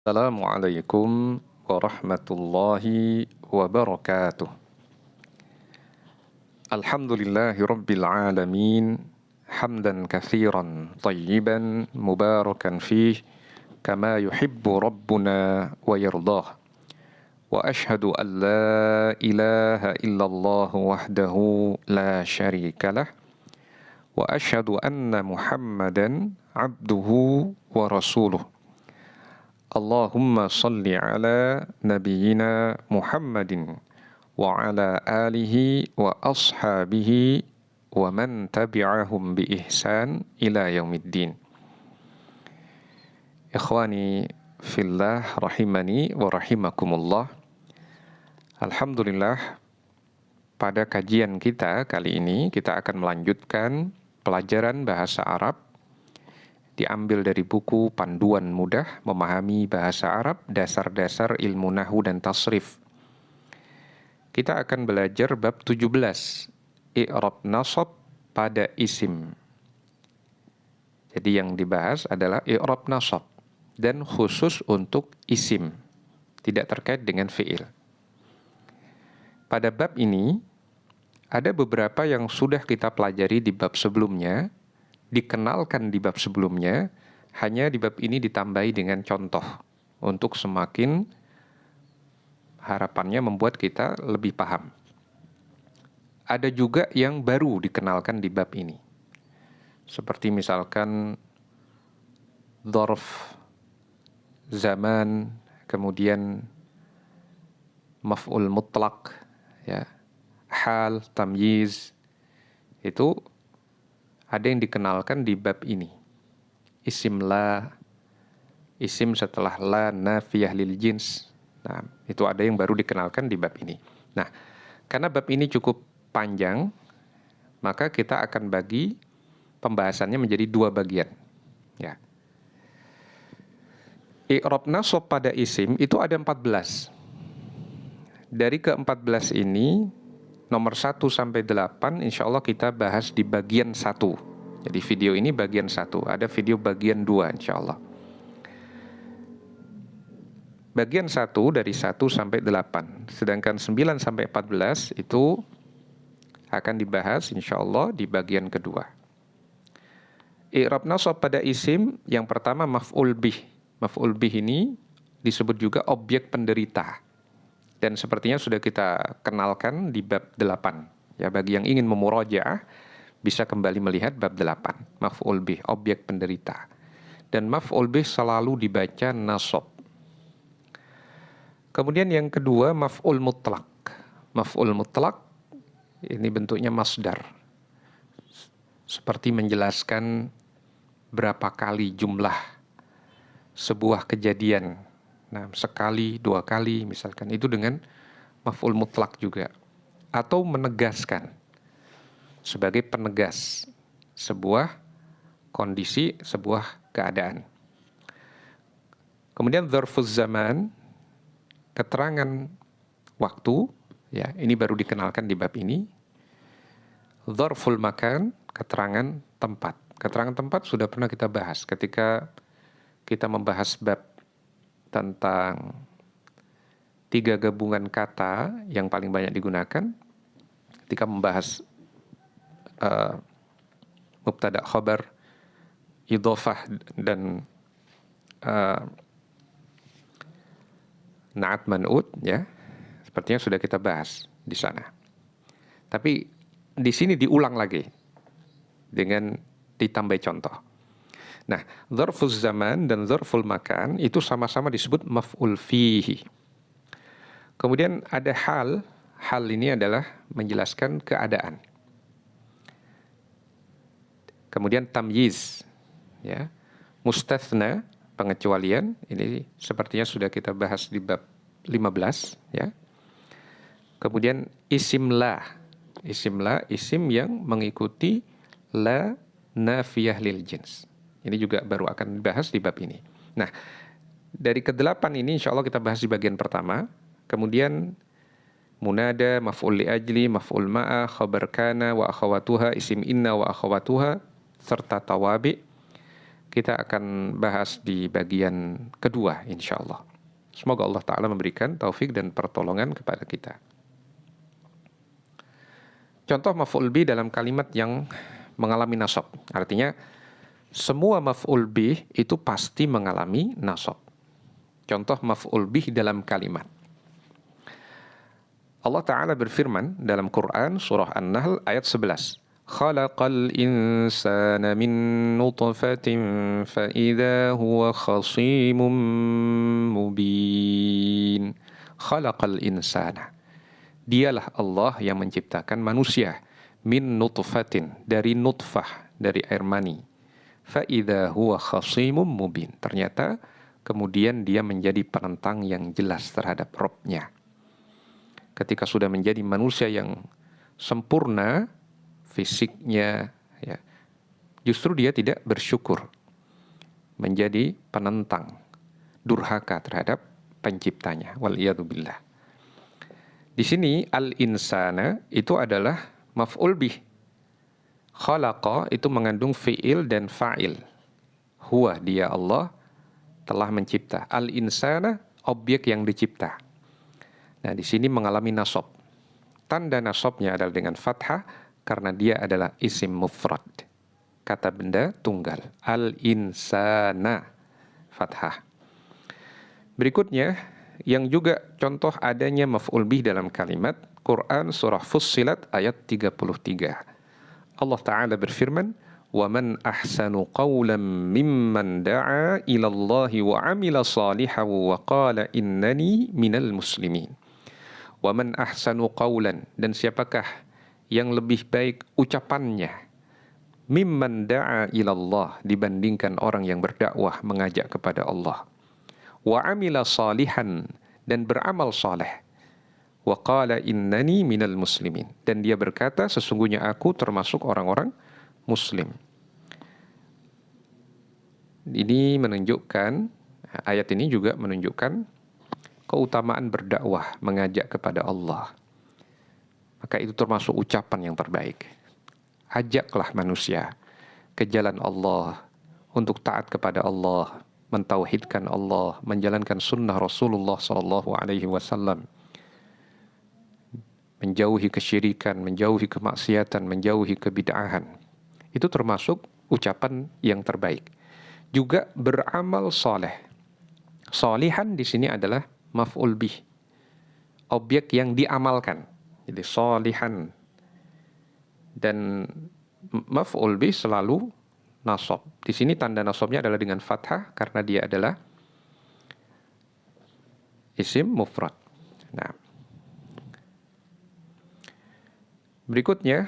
Assalamualaikum warahmatullahi wabarakatuh. Alhamdulillahi rabbil alamin. Hamdan kathiran tayyiban mubarakan fih kama yuhibbu rabbuna wa yardah. Wa ashhadu an la ilaha illallah wahdahu la syarika lah. Wa ashhadu anna Muhammadan abduhu wa rasuluh. Allahumma salli ala nabiyyina Muhammadin wa ala alihi wa ashabihi wa man tabi'ahum bi ihsan ila yaumiddin. Ikhwani fillah rahimani wa rahimakumullah. Alhamdulillah, pada kajian kita kali ini kita akan melanjutkan pelajaran bahasa Arab diambil dari buku Panduan Mudah Memahami Bahasa Arab, Dasar-Dasar Ilmu Nahwu dan Tasrif. Kita akan belajar bab 17, i'rab nasab pada isim. Jadi yang dibahas adalah i'rab nasab dan khusus untuk isim, tidak terkait dengan fi'il. Pada bab ini ada beberapa yang sudah kita pelajari di bab sebelumnya, dikenalkan di bab sebelumnya, hanya di bab ini ditambahi dengan contoh untuk semakin harapannya membuat kita lebih paham. Ada juga yang baru dikenalkan di bab ini, seperti misalkan dzarf, zaman, kemudian maf'ul mutlaq, ya, hal, tamyiz, itu ada yang dikenalkan di bab ini. Isim la, isim setelah la nafiyah lil jins. Nah, itu ada yang baru dikenalkan di bab ini. Nah, karena bab ini cukup panjang, maka kita akan bagi pembahasannya menjadi dua bagian. Ya. I'rab nasab pada isim itu ada 14. Dari ke-14 ini, nomor 1 sampai 8 insya Allah kita bahas di bagian 1. Jadi video ini bagian 1, ada video bagian 2 insya Allah. Bagian 1 dari 1 sampai 8, sedangkan 9 sampai 14 itu akan dibahas insya Allah di bagian kedua. I'rab nasab pada isim, yang pertama maf'ul bih. Maf'ul bih ini disebut juga objek penderita. Dan sepertinya sudah kita kenalkan di bab 8. Ya, bagi yang ingin memurajaah bisa kembali melihat bab 8. Maf'ul bih, objek penderita. Dan maf'ul bih selalu dibaca nasab. Kemudian yang kedua maf'ul mutlak. Maf'ul mutlak ini bentuknya masdar. Seperti menjelaskan berapa kali jumlah sebuah kejadian. Nah, sekali, dua kali misalkan, itu dengan maf'ul mutlak juga. Atau menegaskan, sebagai penegas sebuah kondisi, sebuah keadaan. Kemudian dzarfuz zaman, keterangan waktu, ya, ini baru dikenalkan di bab ini. Dzarful makan, keterangan tempat. Keterangan tempat sudah pernah kita bahas ketika kita membahas bab tentang 3 gabungan kata yang paling banyak digunakan ketika membahas mubtada khabar, idhofah dan na'at man'ut, ya. Sepertinya sudah kita bahas di sana. Tapi di sini diulang lagi dengan ditambah contoh. Nah, dzarfuz zaman dan dzarful makan itu sama-sama disebut maf'ul fihi. Kemudian ada hal. Hal ini adalah menjelaskan keadaan. Kemudian tamyiz, ya. Mustatsna, pengecualian, ini sepertinya sudah kita bahas di bab 15, ya. Kemudian isim la. Isim la, isim yang mengikuti la nafiyah lil jins. Ini juga baru akan dibahas di bab ini. Nah, dari ke-8 ini insya Allah kita bahas di bagian pertama. Kemudian munada, maf'ul li ajli, maf'ul ma'a, khabar kana wa akhawatuha, isim inna wa akhawatuha, serta tawabi. kita akan bahas di bagian kedua insya Allah. Semoga Allah Ta'ala memberikan taufik dan pertolongan kepada kita. Contoh maf'ul bih dalam kalimat yang mengalami nasab. Artinya, semua maf'ul bih itu pasti mengalami nasab. Contoh maf'ul bih dalam kalimat. Allah Ta'ala berfirman dalam Quran surah An-Nahl ayat 11. Khalaqal insana min nutfatin fa'idha huwa khasimun mubin. Khalaqal insana. Dialah Allah yang menciptakan manusia min nutfatin, dari nutfah, dari air mani. Fa'idha huwa khasimum mubin. Ternyata kemudian dia menjadi penentang yang jelas terhadap Rabb-nya. Ketika sudah menjadi manusia yang sempurna fisiknya, ya, justru dia tidak bersyukur, menjadi penentang, durhaka terhadap penciptanya. Waliyadzubillah. Di sini al-insana itu adalah maf'ul bih. Khalaqa itu mengandung fi'il dan fa'il. Huwa, dia Allah telah mencipta. Al-insana objek yang dicipta. Nah, di sini mengalami nasab. Tanda nasabnya adalah dengan fathah karena dia adalah isim mufrad. Kata benda tunggal. Al-insana fathah. Berikutnya yang juga contoh adanya maf'ul bih dalam kalimat Quran surah Fussilat ayat 33. Allah Ta'ala berfirman, وَمَنْ أَحْسَنُ قَوْلًا مِمَّنْ دَعَا إِلَى اللَّهِ وَعَمِلَ صَالِحًا وَقَالَ إِنَّنِي مِنَ الْمُسْلِمِينَ. وَمَنْ أَحْسَنُ قَوْلًا, dan siapakah yang lebih baik ucapannya, mimman da'a ilallah, dibandingkan orang yang berdakwah mengajak kepada Allah. Wa amila salihan, dan beramal saleh. Wa qala innani minal muslimin, dan dia berkata sesungguhnya aku termasuk orang-orang muslim. Ini menunjukkan, ayat ini juga menunjukkan keutamaan berdakwah, mengajak kepada Allah. Maka itu termasuk ucapan yang terbaik. Ajaklah manusia ke jalan Allah, untuk taat kepada Allah, mentauhidkan Allah, menjalankan sunnah Rasulullah SAW, menjauhi kesyirikan, menjauhi kemaksiatan, menjauhi kebid'ahan. Itu termasuk ucapan yang terbaik. Juga beramal soleh. Solihan di sini adalah maf'ul bih, objek yang diamalkan. Jadi solihan. Dan maf'ul bih selalu nasab. Di sini tanda nasabnya adalah dengan fathah karena dia adalah isim mufrad. Nah, berikutnya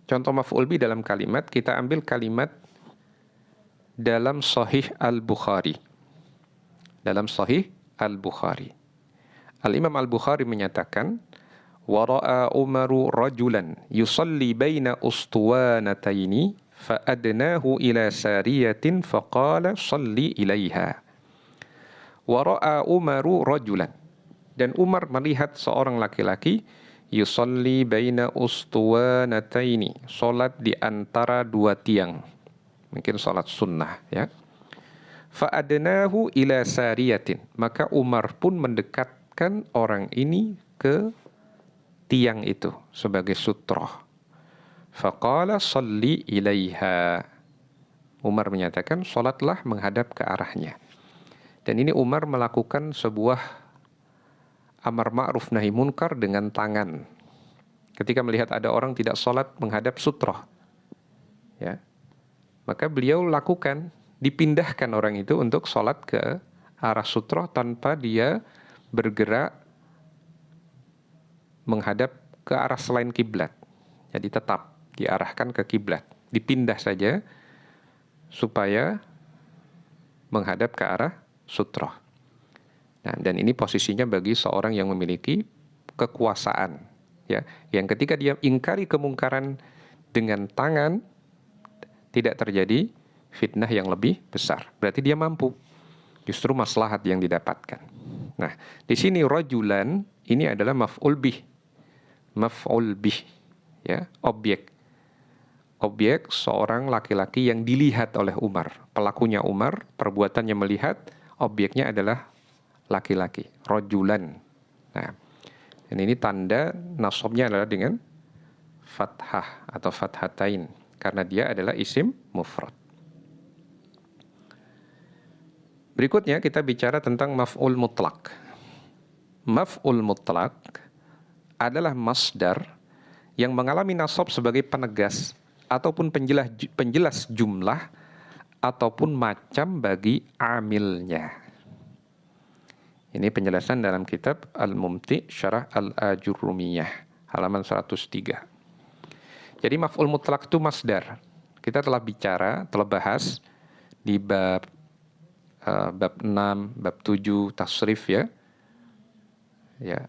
contoh maf'ul bih dalam kalimat, kita ambil kalimat dalam Sahih Al-Bukhari. Dalam Sahih Al-Bukhari. Al-Imam Al-Bukhari menyatakan, wara'a Umaru rajulan yusalli baina ustuwanataini fa'adnahu ila sariyatin faqala salli ilaiha. Wara'a Umaru rajulan, dan Umar melihat seorang laki-laki yusalli baina ustuwanataini, salat di antara dua tiang, mungkin salat sunnah, ya. Fa'adnahu ila sariyatin, maka Umar pun mendekatkan orang ini ke tiang itu sebagai sutroh. Faqala salli ilaiha. Umar menyatakan, salatlah menghadap ke arahnya. Dan ini Umar melakukan sebuah amar ma'ruf nahi munkar dengan tangan. Ketika melihat ada orang tidak salat menghadap sutroh, ya, maka beliau lakukan, dipindahkan orang itu untuk salat ke arah sutroh tanpa dia bergerak menghadap ke arah selain kiblat. Jadi tetap diarahkan ke kiblat, dipindah saja supaya menghadap ke arah sutroh. Nah, dan ini posisinya bagi seorang yang memiliki kekuasaan, ya, yang ketika dia ingkari kemungkaran dengan tangan, tidak terjadi fitnah yang lebih besar. Berarti dia mampu. Justru maslahat yang didapatkan. Nah, di sini rajulan ini adalah maf'ul bih. Maf'ul bih, ya, objek. objek seorang laki-laki yang dilihat oleh Umar. Pelakunya Umar, perbuatannya melihat, objeknya adalah laki-laki, rojulan. Nah, dan ini tanda nasabnya adalah dengan fathah atau fathatain, karena dia adalah isim mufrad. Berikutnya kita bicara tentang maf'ul mutlak. Maf'ul mutlak adalah masdar yang mengalami nasab sebagai penegas ataupun penjelas jumlah ataupun macam bagi amilnya. Ini penjelasan dalam kitab Al-Mumti' Syarah Al-Ajurrumiyah halaman 103. Jadi maf'ul mutlak itu masdar. Kita telah bahas di bab 6, bab 7 tasrif ya. Ya,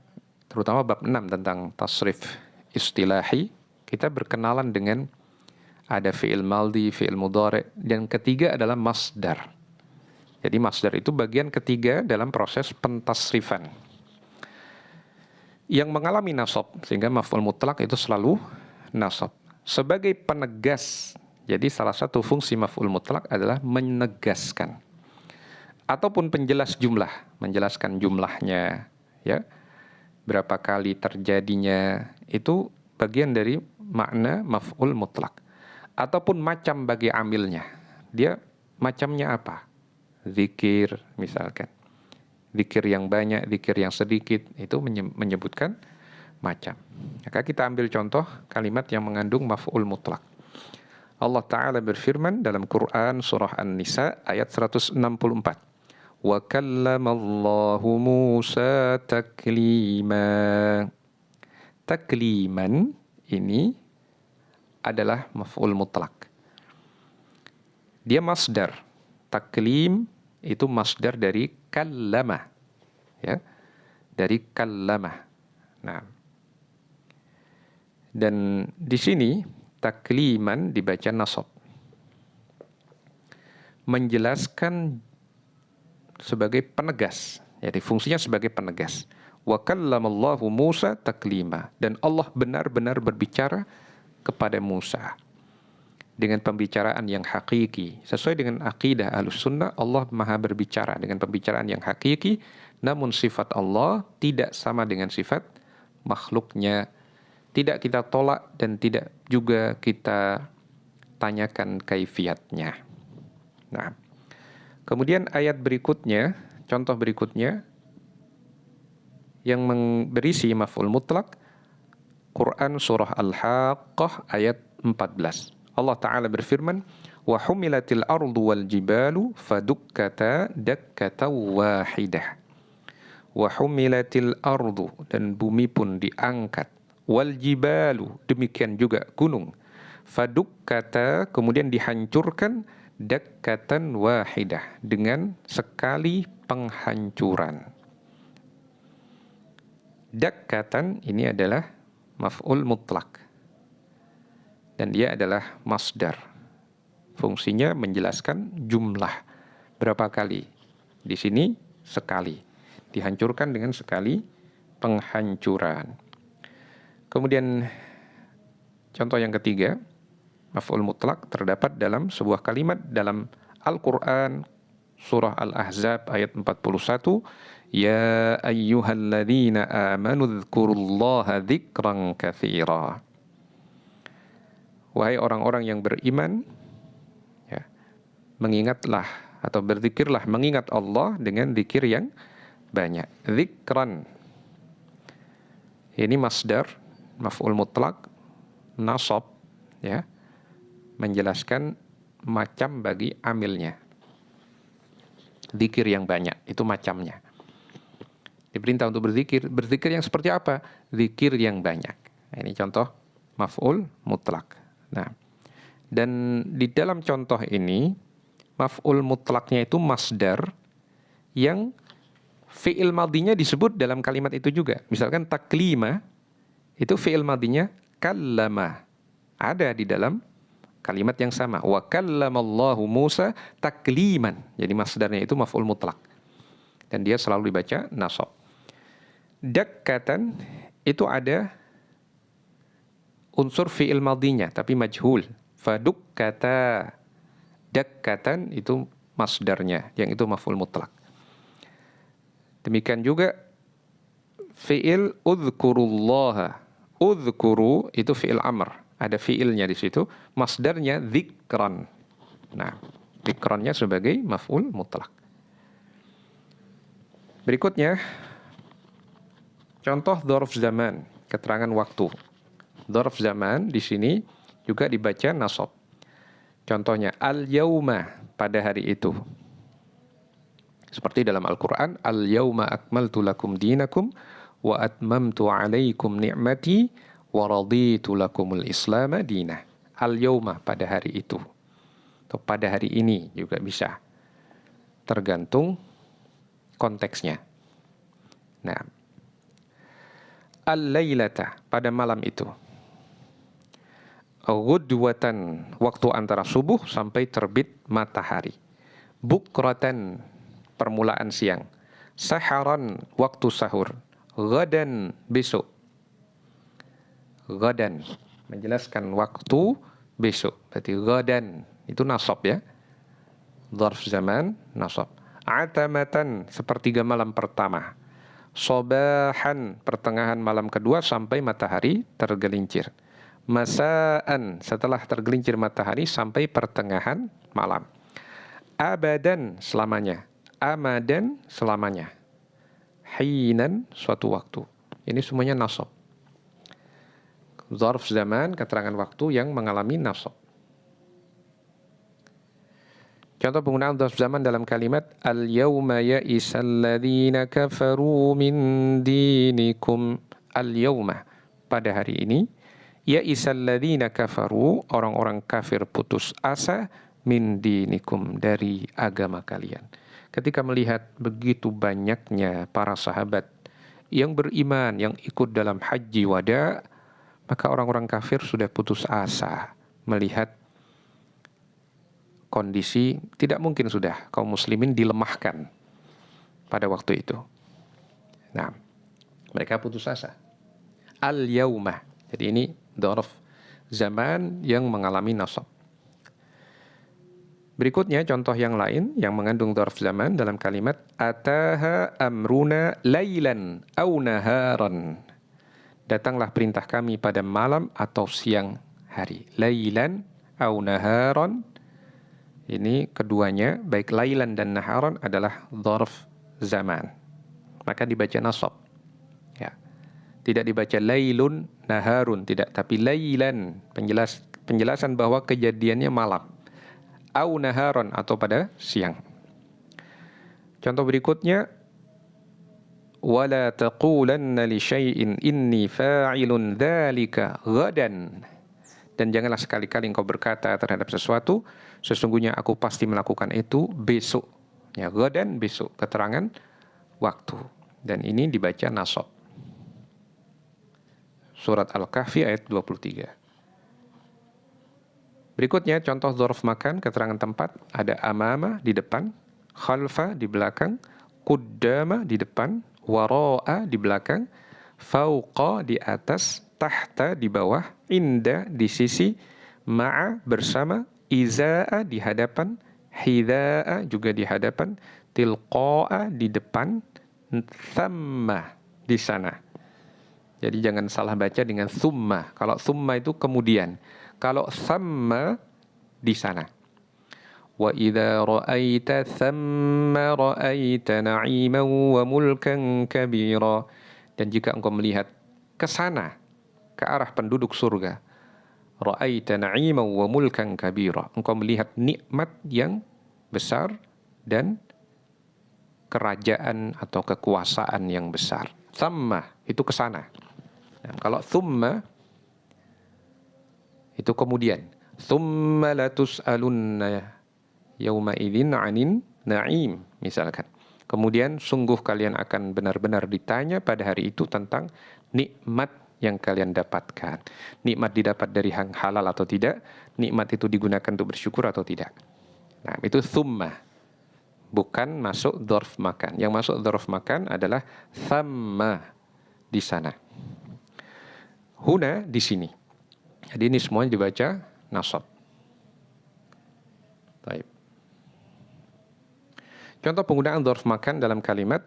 terutama bab 6 tentang tasrif istilahi. Kita berkenalan dengan ada fi'il maldi, fi'il mudhari', dan ketiga adalah masdar. Jadi masdar itu bagian ketiga dalam proses pentasrifan. Yang mengalami nasab, sehingga maf'ul mutlak itu selalu nasab. Sebagai penegas, jadi salah satu fungsi maf'ul mutlak adalah menegaskan. Ataupun penjelas jumlah, menjelaskan jumlahnya, ya. Berapa kali terjadinya, itu bagian dari makna maf'ul mutlak. Ataupun macam bagi amilnya. Dia macamnya apa? Zikir misalkan. Zikir yang banyak, zikir yang sedikit, itu menyebutkan macam. Maka kita ambil contoh kalimat yang mengandung maf'ul mutlak. Allah Ta'ala berfirman dalam Quran surah An-Nisa ayat 164. Wa kallamallahu Musa taklima. Takliman ini adalah maf'ul mutlak. Dia masdar. Taklim itu masdar dari kallama. Ya. Dari kallama. Nah. Dan di sini takliman dibaca nasab. Menjelaskan sebagai penegas. Jadi fungsinya sebagai penegas. Wa kallamallahu Musa taklima. Dan Allah benar-benar berbicara kepada Musa dengan pembicaraan yang hakiki. Sesuai dengan akidah Ahlussunnah, Allah Maha berbicara dengan pembicaraan yang hakiki, namun sifat Allah tidak sama dengan sifat makhluknya. Tidak kita tolak dan tidak juga kita tanyakan kaifiatnya. Nah, kemudian ayat berikutnya, contoh berikutnya yang berisi maf'ul mutlak, Quran surah Al-Haqqah ayat 14. Allah Ta'ala berfirman, wa humilatil ardu wal jibalu fadukkata dakkata wahidah. Wa humilatil ardu, dan bumi pun diangkat. Wal jibalu, demikian juga gunung. Fadukkata, kemudian dihancurkan, dakkatan wahidah, dengan sekali penghancuran. Dakkatan ini adalah maf'ul mutlak. Dan dia adalah masdar. Fungsinya menjelaskan jumlah. Berapa kali? Di sini sekali. Dihancurkan dengan sekali penghancuran. Kemudian contoh yang ketiga, maf'ul mutlak terdapat dalam sebuah kalimat dalam Al-Quran surah Al-Ahzab ayat 41. Ya ayyuhalladzina amanu dzkurullaha dzikran katsira. Wahai orang-orang yang beriman, ya, mengingatlah atau berzikirlah, mengingat Allah dengan zikir yang banyak. Dzikran. Ini masdar, maf'ul mutlak, nasab, ya, menjelaskan macam bagi amilnya. Zikir yang banyak, itu macamnya. Diperintah untuk berzikir. Berzikir yang seperti apa? Zikir yang banyak. Nah, ini contoh maf'ul mutlak. Nah, dan di dalam contoh ini, maf'ul mutlaknya itu masdar yang fi'il madinya disebut dalam kalimat itu juga. Misalkan taklima, itu fi'il madinya kallama. Ada di dalam kalimat yang sama. Wa kallamallahu Musa takliman. Jadi masdarnya itu maf'ul mutlak. Dan dia selalu dibaca nasab. Dakkatan itu ada unsur fi'il madinya tapi majhul. Fadukkata. Dakkatan itu masdarnya, yang itu maf'ul mutlak. Demikian juga fi'il udhkurullaha. Udhkuru itu fi'il amr. Ada fi'ilnya di situ. Masdarnya dzikran. Nah, dzikrannya sebagai maf'ul mutlak. Berikutnya, contoh dzarf zaman, keterangan waktu. Dzarf zaman di sini juga dibaca nasab. Contohnya al-yauma, pada hari itu. Seperti dalam Al-Qur'an, al-yauma akmaltu lakum dinakum wa atmamtu 'alaikum ni'mati wa raditu lakumul islama dinah. Al-yauma, pada hari itu. Atau pada hari ini juga bisa. Tergantung konteksnya. Nah, al-lailata, pada malam itu. Ghudwatan, waktu antara subuh sampai terbit matahari. Bukratan, permulaan siang. Saharan, waktu sahur. Ghadan, besok. Ghadan, menjelaskan waktu besok. Berarti ghadan, itu nasab ya. Dzarf zaman, nasab. Atamatan, sepertiga malam pertama. Sobahan, pertengahan malam kedua sampai matahari tergelincir. Masaan, setelah tergelincir matahari sampai pertengahan malam. Abadan, selamanya. Amadan, selamanya. Hinan, suatu waktu. Ini semuanya nasab. Dzarf zaman, keterangan waktu yang mengalami nasab. Contoh penggunaan dzarf zaman dalam kalimat al-yawma ya'isal ladzina kafaru min dinikum. Al-yawma, pada hari ini, ya'isal ladzina kafaru, orang-orang kafir putus asa, min dinikum, dari agama kalian. Ketika melihat begitu banyaknya para sahabat yang beriman, yang ikut dalam haji wada, maka orang-orang kafir sudah putus asa melihat kondisi tidak mungkin sudah kaum muslimin dilemahkan pada waktu itu. Nah, mereka putus asa. Al-yaumah. Jadi ini dzarf zaman yang mengalami nasab. Berikutnya contoh yang lain yang mengandung dzarf zaman dalam kalimat ataha amruna lailan au naharan. Datanglah perintah kami pada malam atau siang hari. Lailan au naharan. Ini keduanya, baik lailan dan naharan, adalah dzarf zaman. Maka dibaca nasab. Ya. Tidak dibaca lailun, naharun, tidak. Tapi lailan, penjelasan bahwa kejadiannya malam. Au naharan, atau pada siang. Contoh berikutnya, wala taqulanna li syai'in inni fa'ilun dzalika ghadan. Dan janganlah sekali-kali engkau berkata terhadap sesuatu, sesungguhnya aku pasti melakukan itu besok. Ya, ghadan, besok. Keterangan waktu. Dan ini dibaca nasab. Surat Al-Kahfi ayat 23. Berikutnya contoh dzarf makan, keterangan tempat. Ada amama di depan, khalfa di belakang, quddama di depan, wara'a di belakang, fauqa di atas, tahta di bawah, inda di sisi, ma'a bersama, iza'a di hadapan, hidha'a juga di hadapan, tilqa'a di depan, thamma di sana. Jadi jangan salah baca dengan thumma. Kalau thumma itu kemudian. Kalau thamma di sana. Wa idza ra'aita thamma ra'aita na'iman wa mulkan kabira. Dan jika engkau melihat ke sana, ke arah penduduk surga, ra'aita na'iman wa mulkan kabira. Engkau melihat nikmat yang besar dan kerajaan atau kekuasaan yang besar. Thamma itu ke sana. Nah, kalau thumma itu kemudian. Thumma latus'alunna yawma idzin 'anin na'im, misalkan. Kemudian sungguh kalian akan benar-benar ditanya pada hari itu tentang nikmat yang kalian dapatkan. Nikmat didapat dari yang halal atau tidak, nikmat itu digunakan untuk bersyukur atau tidak. Nah, itu thumma. Bukan masuk dzarf makan. Yang masuk dzarf makan adalah thamma, di sana. Huna, di sini. Jadi ini semuanya dibaca nasab. Baik. Contoh penggunaan dzarf makan dalam kalimat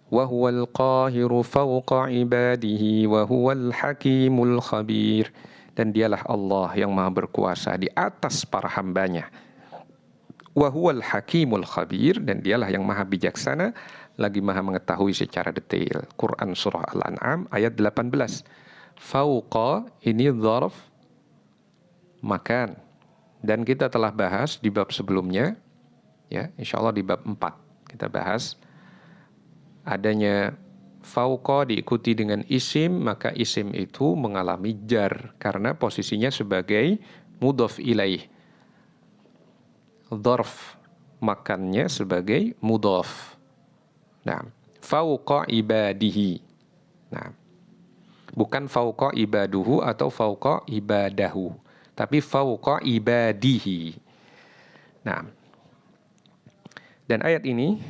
wa huwal qahiru fawqa ibadihi wa huwal hakimul khabir. Dan dialah Allah yang maha berkuasa di atas para hambanya. Wa huwal hakimul khabir, dan dialah yang maha bijaksana lagi maha mengetahui secara detail. Quran surah Al-An'am ayat 18. Fawqa ini dzarf makan. Dan kita telah bahas di bab sebelumnya, ya, insyaallah di bab 4 kita bahas adanya fauqa diikuti dengan isim, maka isim itu mengalami jar karena posisinya sebagai mudhaf ilaih. Dzarf makannya sebagai mudhaf. Nah, fauqa ibadihi. Nah, bukan fauqa ibaduhu atau fauqa ibadahu, tapi fauqa ibadihi. Nah, dan ayat ini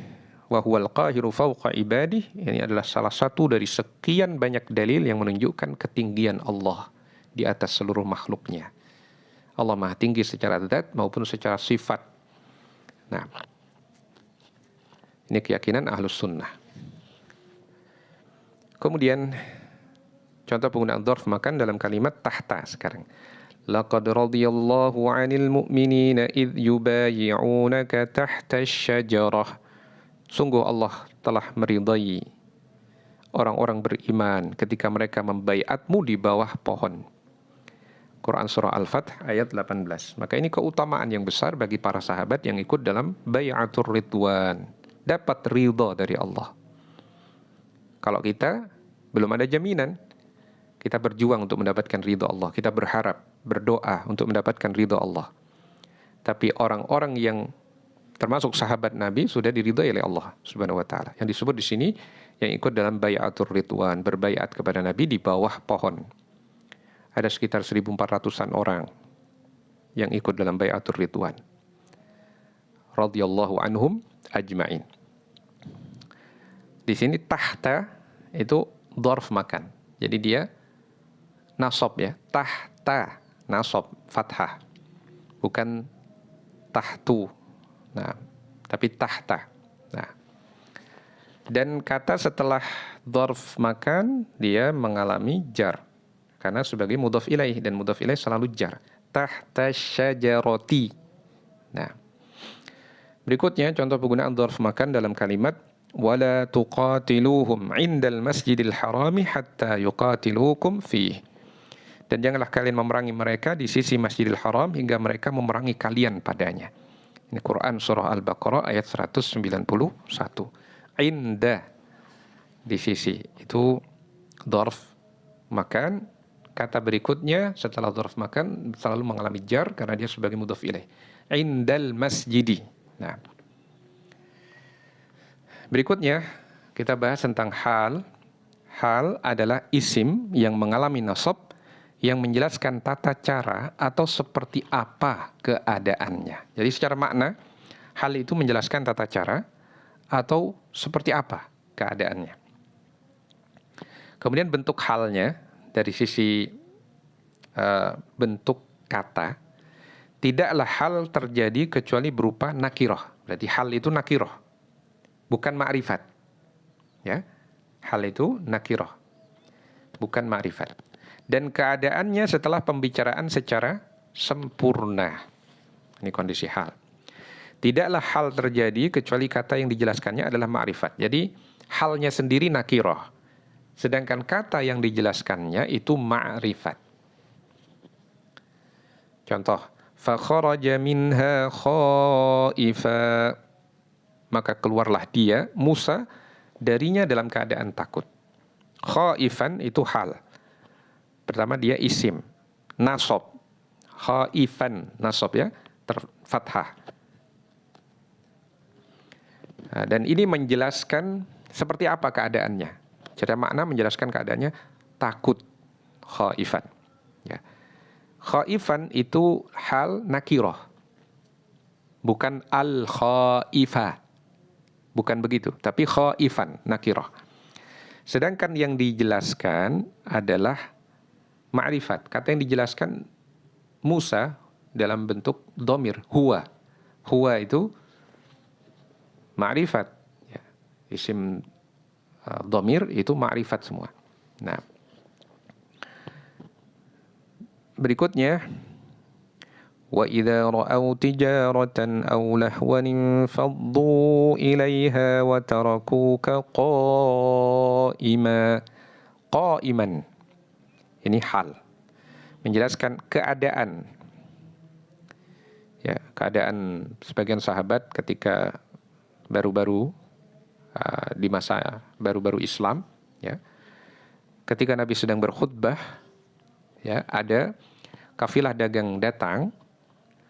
wa huwal qahiru fawqa ibadih, ini adalah salah satu dari sekian banyak dalil yang menunjukkan ketinggian Allah di atas seluruh makhluknya. Allah maha tinggi secara zat maupun secara sifat. Nah, ini keyakinan ahlus sunnah. Kemudian contoh penggunaan dzarf makan dalam kalimat tahta sekarang. Laqad radiyallahu 'anil mu'minina idh yubayi'unaka tahta asy-syajarah. Sungguh Allah telah meridai orang-orang beriman ketika mereka membaiatmu di bawah pohon. Quran surah Al-Fath ayat 18. Maka ini keutamaan yang besar bagi para sahabat yang ikut dalam bai'atur ridwan. Dapat ridha dari Allah. Kalau kita belum ada jaminan, kita berjuang untuk mendapatkan ridha Allah. Kita berharap, berdoa untuk mendapatkan ridha Allah. Tapi orang-orang yang termasuk sahabat Nabi sudah diridhai oleh Allah Subhanahu wa taala. Yang disebut di sini yang ikut dalam bai'atur ridwan, berbaiat kepada Nabi di bawah pohon. Ada sekitar 1.400-an orang yang ikut dalam bai'atur ridwan. Radhiyallahu anhum ajma'in. Di sini tahta itu dzarf makan. Jadi dia nasab ya, tahta, nasab, fathah. Bukan tahtu. Nah, tapi tahta. Nah, dan kata setelah dzarf makan dia mengalami jar karena sebagai mudhaf ilaih, dan mudhaf ilaih selalu jar. Tahta syajarati. Nah, berikutnya contoh penggunaan dzarf makan dalam kalimat wala tuqatiluhum 'indal masjidil harami hatta yuqatilukum fih. Dan janganlah kalian memerangi mereka di sisi Masjidil Haram hingga mereka memerangi kalian padanya. Ini Quran surah Al-Baqarah ayat 191. Inda di sisi itu dzarf makan. Kata berikutnya setelah dzarf makan selalu mengalami jar karena dia sebagai mudhaf ilaih. Indal masjidi. Nah, berikutnya kita bahas tentang hal. Hal adalah isim yang mengalami nasab yang menjelaskan tata cara atau seperti apa keadaannya. Jadi secara makna, hal itu menjelaskan tata cara atau seperti apa keadaannya. Kemudian bentuk halnya dari sisi bentuk kata, tidaklah hal terjadi kecuali berupa nakirah. Berarti hal itu nakirah, bukan ma'rifat. Ya, hal itu nakirah, bukan ma'rifat. Dan keadaannya setelah pembicaraan secara sempurna. Ini kondisi hal. Tidaklah hal terjadi kecuali kata yang dijelaskannya adalah ma'rifat. Jadi halnya sendiri nakirah. Sedangkan kata yang dijelaskannya itu ma'rifat. Contoh, fakharaja minha khaifa. Maka keluarlah dia, Musa, darinya dalam keadaan takut. Khaifan itu hal. Pertama dia isim, nasab, khaifan, nasab ya, fathah. Nah, dan ini menjelaskan seperti apa keadaannya. Secara makna menjelaskan keadaannya takut, khaifan. Ya. Khaifan itu hal nakirah, bukan al-khaifa, bukan begitu, tapi khaifan, nakirah. Sedangkan yang dijelaskan adalah ma'rifat. Kata yang dijelaskan Musa dalam bentuk dhamir, huwa. Huwa itu ma'rifat. Ya. Isim dhamir itu ma'rifat semua. Nah, berikutnya wa idza ra'aw tijaratan aw lahwan faddu ilaiha wa tarakuka qa'iman. Ini hal menjelaskan keadaan. Ya, keadaan sebagian sahabat ketika baru-baru di masa baru-baru Islam, ya. Ketika Nabi sedang berkhutbah, ya, ada kafilah dagang datang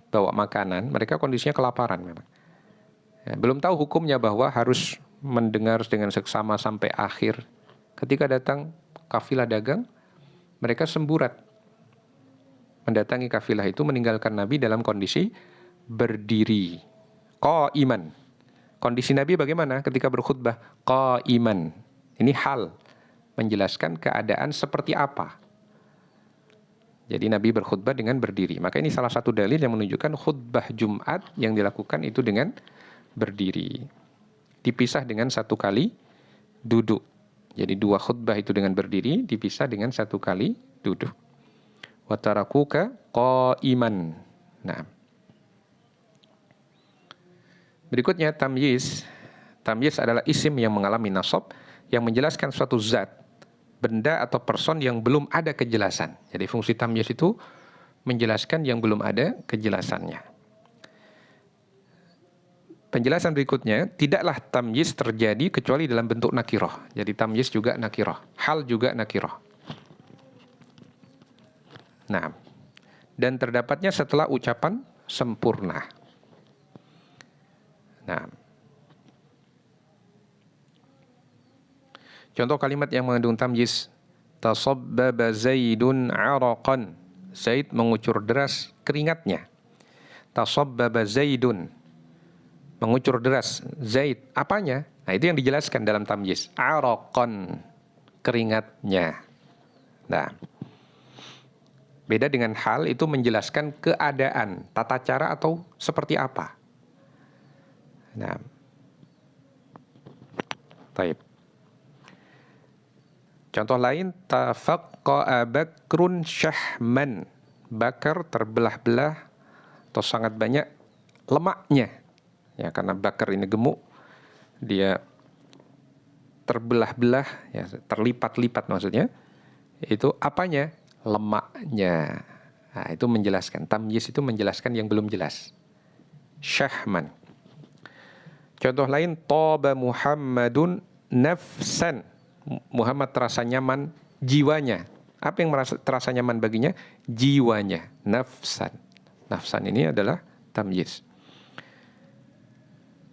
bawa makanan, mereka kondisinya kelaparan memang. Ya, belum tahu hukumnya bahwa harus mendengar dengan seksama sampai akhir. Ketika datang kafilah dagang, mereka semburat mendatangi kafilah itu, meninggalkan Nabi dalam kondisi berdiri. Qa'iman. Kondisi Nabi bagaimana ketika berkhutbah? Qa'iman. Ini hal menjelaskan keadaan seperti apa. Jadi Nabi berkhutbah dengan berdiri. Maka ini salah satu dalil yang menunjukkan khutbah Jumat yang dilakukan itu dengan berdiri. Dipisah dengan satu kali duduk. Jadi 2 khutbah itu dengan berdiri, dipisah dengan 1 kali duduk. Wa tarakuka qa'iman. Nah. Berikutnya tamyiz. Tamyiz adalah isim yang mengalami nasab yang menjelaskan suatu zat, benda atau person yang belum ada kejelasan. Jadi fungsi tamyiz itu menjelaskan yang belum ada kejelasannya. Penjelasan berikutnya, tidaklah tamyiz terjadi kecuali dalam bentuk nakirah. Jadi tamyiz juga nakirah, hal juga nakirah. Nah, dan terdapatnya setelah ucapan sempurna. Nah, contoh kalimat yang mengandung tamyiz, tasabbaba Zaidun 'araqan. Zaid mengucur deras keringatnya. Tasabbaba Zaidun, mengucur deras. Zaid, apanya? Nah, itu yang dijelaskan dalam tamyiz. 'Araqan, keringatnya. Nah, beda dengan hal, itu menjelaskan keadaan, tata cara atau seperti apa. Nah, baik. Contoh lain, tafaqqa'a Bakrun syahman. Bakar terbelah-belah atau sangat banyak lemaknya. Ya, karena bakar ini gemuk, dia terbelah-belah, ya, terlipat-lipat maksudnya. Itu apanya? Lemaknya. Nah, itu menjelaskan. Tamyiz itu menjelaskan yang belum jelas. Syahman. Contoh lain, Taba Muhammadun nafsan. Muhammad terasa nyaman jiwanya. Apa yang terasa nyaman baginya? Jiwanya. Nafsan. Nafsan ini adalah tamyiz.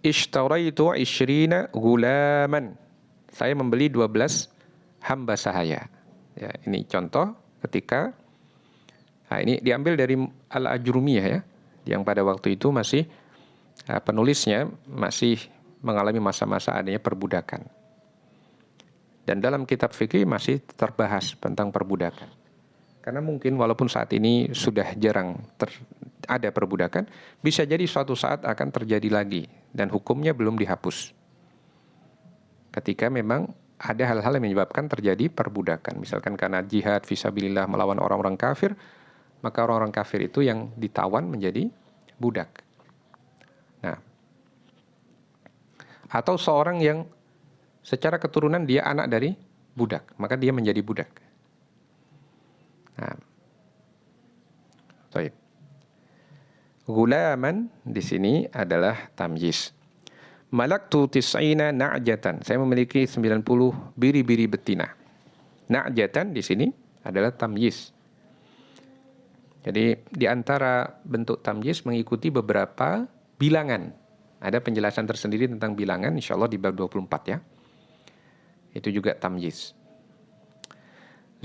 Ishtaraitu 20 gulaman. Saya membeli 12 hamba sahaya. Ya, ini contoh ketika, nah ini diambil dari Al-Ajrumiyah, ya, yang pada waktu itu masih penulisnya masih mengalami masa-masa adanya perbudakan. Dan dalam kitab fikih masih terbahas tentang perbudakan. Karena mungkin walaupun saat ini sudah jarang ada perbudakan, bisa jadi suatu saat akan terjadi lagi dan hukumnya belum dihapus. Ketika memang ada hal-hal yang menyebabkan terjadi perbudakan. Misalkan karena jihad fisabilillah melawan orang-orang kafir, maka orang-orang kafir itu yang ditawan menjadi budak. Nah, atau seorang yang secara keturunan dia anak dari budak, maka dia menjadi budak. Nah, baik. Gulaman di sini adalah tamyiz. Malaktu tis'ina na'jatan. Saya memiliki 90 biri-biri betina. Na'jatan di sini adalah tamyiz. Jadi di antara bentuk tamyiz mengikuti beberapa bilangan. Ada penjelasan tersendiri tentang bilangan, insyaallah di bab 24, ya. Itu juga tamyiz.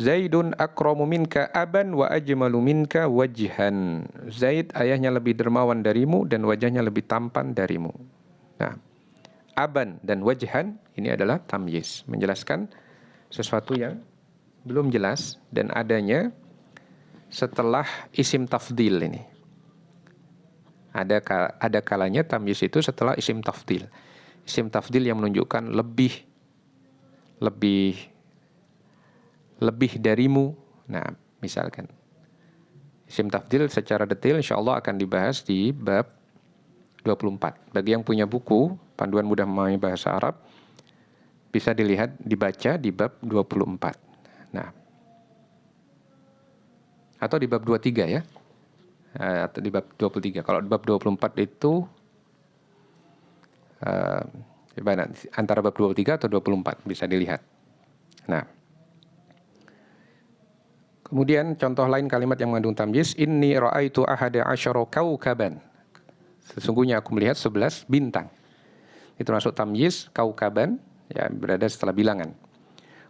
Zaidun akramu minka aban wa ajmalu minka wajhan. Zaid ayahnya lebih dermawan darimu dan wajahnya lebih tampan darimu. Nah, aban dan wajhan ini adalah tamyiz, menjelaskan sesuatu yang belum jelas dan adanya setelah isim tafdil ini. Ada kalanya tamyiz itu setelah isim tafdil. Isim tafdil yang menunjukkan lebih darimu. Nah, misalkan isim tafdil secara detail insyaallah akan dibahas di bab 24. Bagi yang punya buku Panduan Mudah Memahami Bahasa Arab, bisa dibaca di bab 24. Nah, atau di bab 23 ya. Atau di bab 23. Kalau di bab 24 itu antara bab 23 atau 24 bisa dilihat. Nah, kemudian contoh lain kalimat yang mengandung tamyiz, inni ra'aitu ahada asyara kaukaban. Sesungguhnya aku melihat 11 bintang. Itu masuk tamyiz kaukaban, ya berada setelah bilangan.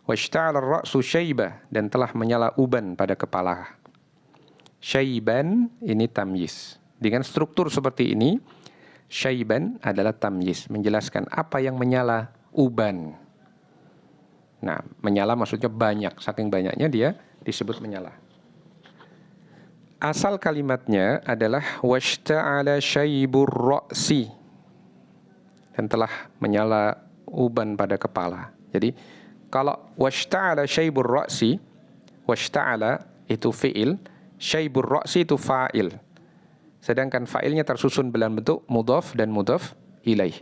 Washta'ala ar-ra'su syaibah, dan telah menyala uban pada kepala. Syaiban ini tamyiz. Dengan struktur seperti ini, syaiban adalah tamyiz, menjelaskan apa yang menyala uban. Nah, menyala maksudnya banyak, saking banyaknya dia disebut menyala. Asal kalimatnya adalah washta'ala syaibur ra'si, dan telah menyala uban pada kepala. Jadi, kalau washta'ala syaibur ra'si, washta'ala itu fi'il, syaibur ra'si itu fa'il. Sedangkan fa'ilnya tersusun dalam bentuk mudhaf dan mudhaf ilaih.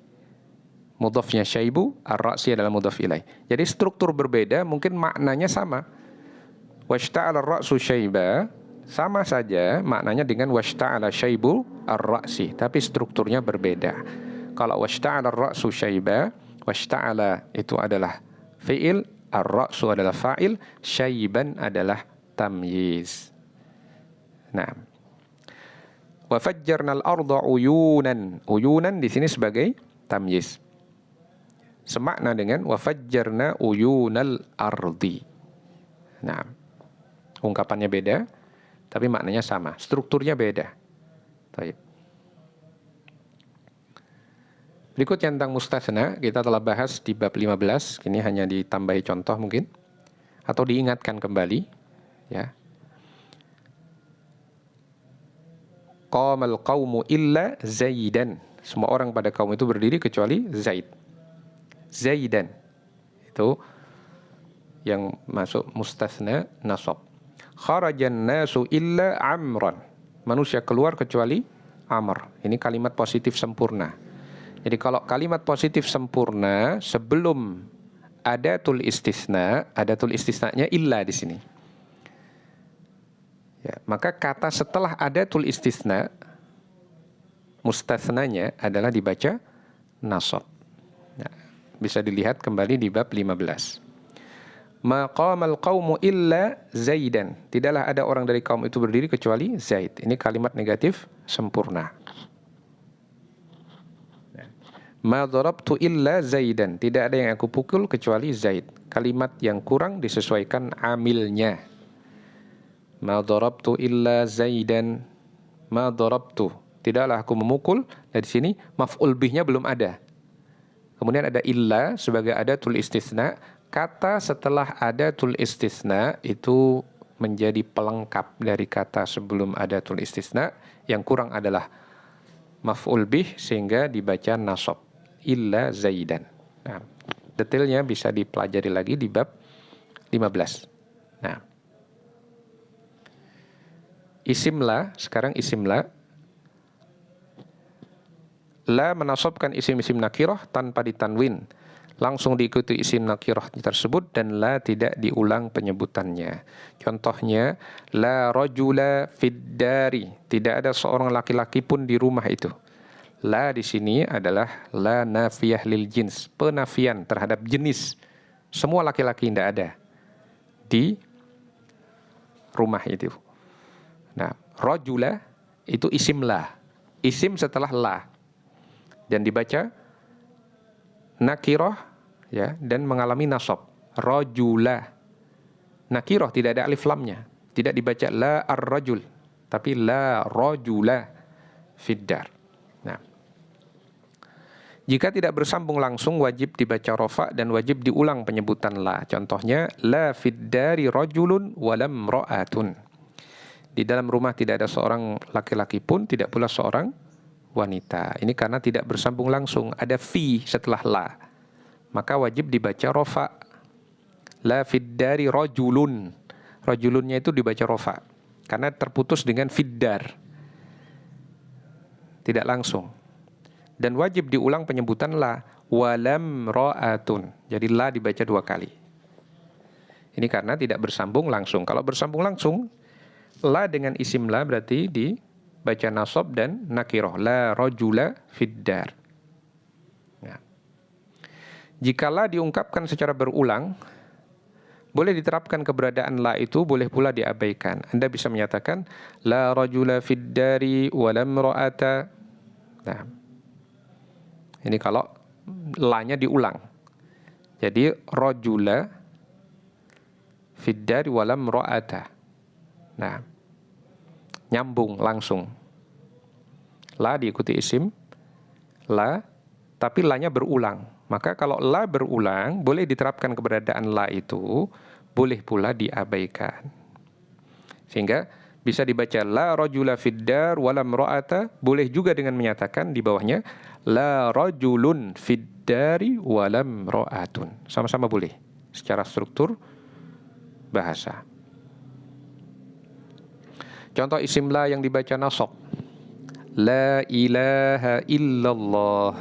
Mudhafnya syaibu, ar-ra'si adalah mudhaf ilaih. Jadi struktur berbeda, mungkin maknanya sama. Washta'ala ar-ra'su syaiba, sama saja maknanya dengan washta'ala syaibu ar-ra'si, tapi strukturnya berbeda. Kalau washta'ala ar-ra'su syaiba, washta'ala itu adalah fi'il, ar-ra'su adalah fa'il, syaiban adalah tamyiz. Nah, wa fajjarnal arda uyunan. Uyunan di sini sebagai tamyiz. Semakna dengan wa fajjarna uyunal ardi. Nah, ungkapannya beda, tapi maknanya sama. Strukturnya beda. Baik. Berikutnya tentang mustasna, kita telah bahas di bab 15. Ini hanya ditambahi contoh mungkin, atau diingatkan kembali, ya. Qamal qaumu illa Zaidan. Semua orang pada kaum itu berdiri kecuali Zaid. Zaidan. Itu yang masuk mustasna nasab. Kharajan nasu illa Amran. Manusia keluar kecuali Amr. Ini kalimat positif sempurna. Jadi kalau kalimat positif sempurna sebelum adatul istisnanya illa di sini. Ya, maka kata setelah adatul istisna, mustasnanya adalah dibaca nasab. Nah, bisa dilihat kembali di bab 15. Maqamal qaumu illa Zaidan. Tidaklah ada orang dari kaum itu berdiri kecuali Zaid. Ini kalimat negatif sempurna. Ma darabtu illa Zaidan. Tidak ada yang aku pukul kecuali Zaid. Kalimat yang kurang disesuaikan amilnya. Ma darabtu illa Zaidan. Ma darabtu. Tidaklah aku memukul. Dari sini maf'ul bihnya belum ada. Kemudian ada illa sebagai adatul istisna. Kata setelah adatul istisna itu menjadi pelengkap dari kata sebelum adatul istisna. Yang kurang adalah maf'ul bih sehingga dibaca nasab. Illa Zaidan. Nah, detailnya bisa dipelajari lagi di bab 15. Nah, isimla, sekarang isimla. La menasabkan isim-isim nakirah tanpa ditanwin. Langsung diikuti isim nakirah tersebut dan la tidak diulang penyebutannya. Contohnya, la rajula fid dari. Tidak ada seorang laki-laki pun di rumah itu. La di sini adalah la nafiyah lil jins, penafian terhadap jenis. Semua laki-laki tidak ada di rumah itu. Nah, rajula itu isim la. Isim setelah la. Dan dibaca nakirah ya, dan mengalami nasab. Rajula. Nakirah tidak ada alif lamnya. Tidak dibaca la ar-rajul, tapi la rajula fiddar. Nah, jika tidak bersambung langsung wajib dibaca rofa dan wajib diulang penyebutan la. Contohnya la fiddari rajulun walam ra'atun. Di dalam rumah tidak ada seorang laki-laki pun, tidak pula seorang wanita. Ini karena tidak bersambung langsung, ada fi setelah la. Maka wajib dibaca rofa. La fiddari rajulun. Rajulunnya itu dibaca rofa. Karena terputus dengan fiddar. Tidak langsung. Dan wajib diulang penyebutan la. Walam ro'atun. Jadi la dibaca 2 kali. Ini karena tidak bersambung langsung. Kalau bersambung langsung, la dengan isim la berarti dibaca nasab dan nakiroh. La rajula fiddar. Nah. Jika la diungkapkan secara berulang, boleh diterapkan keberadaan la itu, boleh pula diabaikan. Anda bisa menyatakan la rajula fiddari walam ro'ata. Nah. Ini kalau la-nya diulang. Jadi rajula fiddari walam ro'ata. Nah, nyambung langsung. La diikuti isim, la, tapi la-nya berulang. Maka kalau la berulang, boleh diterapkan keberadaan la itu, boleh pula diabaikan. Sehingga bisa dibaca la rajula fiddar walam ro'ata, boleh juga dengan menyatakan di bawahnya la rajulun fiddari walam ro'atun. Sama-sama boleh secara struktur bahasa. Contoh isim la yang dibaca nasab. La ilaha illallah.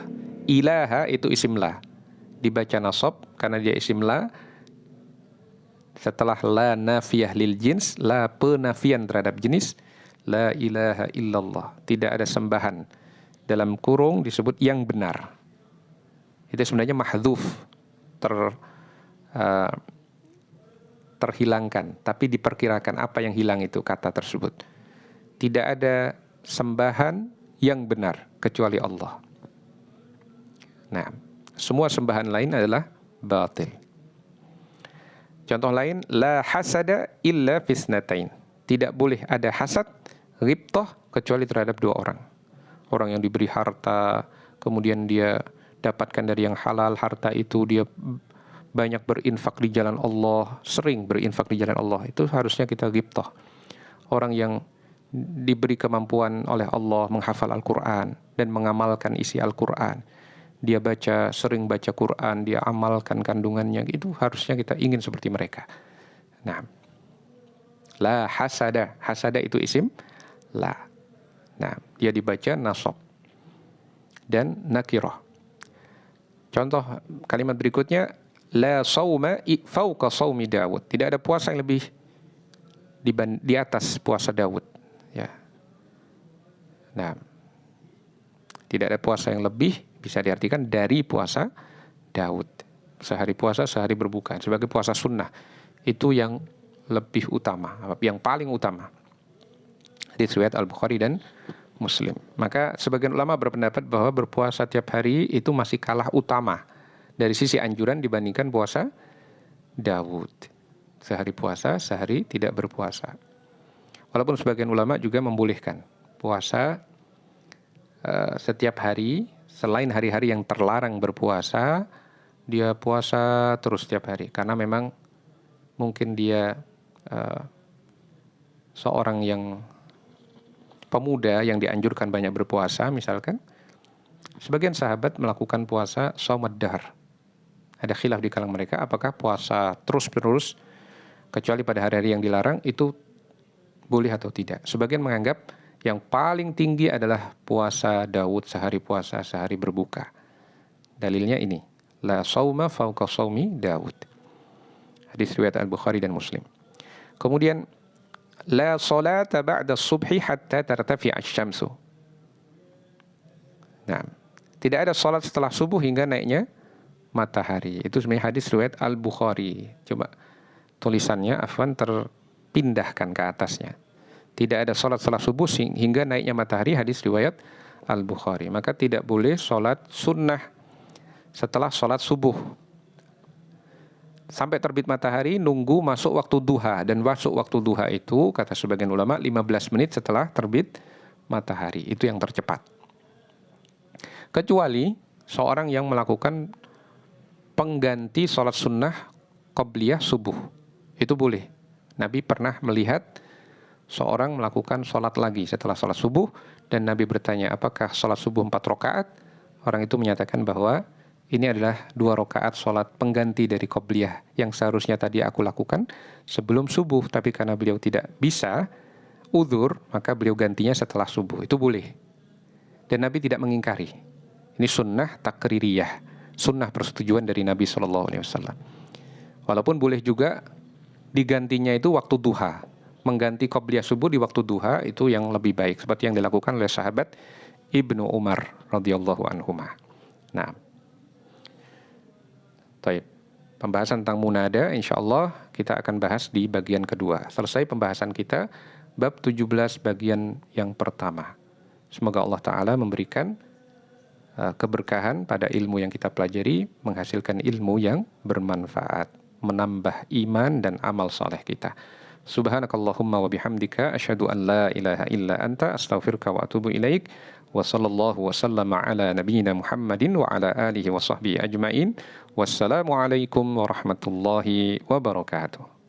Ilaha itu isim la. Dibaca nasab karena dia isim la. Setelah la nafiyah lil jins, la penafian terhadap jenis. La ilaha illallah. Tidak ada sembahan. Dalam kurung disebut yang benar. Itu sebenarnya mahdzuf. Terhilangkan, tapi diperkirakan apa yang hilang itu kata tersebut. Tidak ada sembahan yang benar kecuali Allah. Nah, semua sembahan lain adalah batil. Contoh lain, la hasada illa fisnatain. Tidak boleh ada hasad, ghibtah kecuali terhadap 2 orang. Orang yang diberi harta, kemudian dia dapatkan dari yang halal harta itu, dia banyak berinfak di jalan Allah, sering berinfak di jalan Allah, itu harusnya kita ghibtah. Orang yang diberi kemampuan oleh Allah menghafal Al-Quran dan mengamalkan isi Al-Quran, dia sering baca Quran, dia amalkan kandungannya, itu harusnya kita ingin seperti mereka. Nah, la hasada, hasada itu isim la. Nah, dia dibaca nasab dan nakirah. Contoh kalimat berikutnya, la sauma fauqa saumi Daud. Tidak ada puasa yang lebih di atas puasa Daud. Ya. Nah, tidak ada puasa yang lebih, bisa diartikan dari puasa Daud. Sehari puasa, sehari berbuka. Sebagai puasa sunnah. Itu yang lebih utama, yang paling utama. Hadits riwayat Al-Bukhari dan Muslim. Maka sebagian ulama berpendapat bahwa berpuasa tiap hari itu masih kalah utama dari sisi anjuran dibandingkan puasa Daud. Sehari puasa, sehari tidak berpuasa. Walaupun sebagian ulama juga membolehkan puasa setiap hari, selain hari-hari yang terlarang berpuasa, dia puasa terus setiap hari. Karena memang mungkin dia seorang yang pemuda yang dianjurkan banyak berpuasa, misalkan. Sebagian sahabat melakukan puasa shaumad dahr. Ada khilaf di kalangan mereka, apakah puasa terus-menerus, kecuali pada hari-hari yang dilarang, itu boleh atau tidak. Sebagian menganggap yang paling tinggi adalah puasa Daud, sehari puasa, sehari berbuka. Dalilnya ini, la sauma fauqa saumi Daud. Hadis riwayat Al-Bukhari dan Muslim. Kemudian, la salata ba'da subhi hatta tartafi'a asy-syamsu. Nah, tidak ada salat setelah subuh hingga naiknya matahari. Itu sebenarnya hadis riwayat Al-Bukhari. Coba tulisannya terpindahkan ke atasnya. Tidak ada salat setelah subuh hingga naiknya matahari, hadis riwayat Al-Bukhari. Maka tidak boleh salat sunnah setelah salat subuh. Sampai terbit matahari, nunggu masuk waktu duha. Dan masuk waktu duha itu, kata sebagian ulama, 15 menit setelah terbit matahari. Itu yang tercepat. Kecuali seorang yang melakukan pengganti sholat sunnah qabliyah subuh. Itu boleh. Nabi pernah melihat seorang melakukan sholat lagi setelah sholat subuh. dan Nabi bertanya, apakah sholat subuh 4 rakaat? Orang itu menyatakan bahwa ini adalah 2 rakaat sholat pengganti dari qobliyah yang seharusnya tadi aku lakukan sebelum subuh, tapi karena beliau tidak bisa, uzur, maka beliau gantinya setelah subuh. Itu boleh. Dan Nabi tidak mengingkari. Ini sunnah takririyah, sunnah persetujuan dari Nabi SAW. Walaupun boleh juga digantinya itu waktu duha. Mengganti qobliyah subuh di waktu duha itu yang lebih baik, seperti yang dilakukan oleh sahabat Ibnu Umar radhiyallahu anhuma. Nah, baik. Pembahasan tentang munada insyaallah kita akan bahas di bagian kedua. Selesai pembahasan kita bab 17 bagian yang pertama. Semoga Allah Ta'ala memberikan keberkahan pada ilmu yang kita pelajari, menghasilkan ilmu yang bermanfaat, menambah iman dan amal soleh kita. Subhanakallahumma wa bihamdika asyhadu an la ilaha illa anta astaghfiruka wa atubu ilaik. Wa sallallahu wa sallama ala nabiyyina Muhammadin wa ala alihi wa sahbihi ajmain. Wassalamu alaikum warahmatullahi wabarakatuh.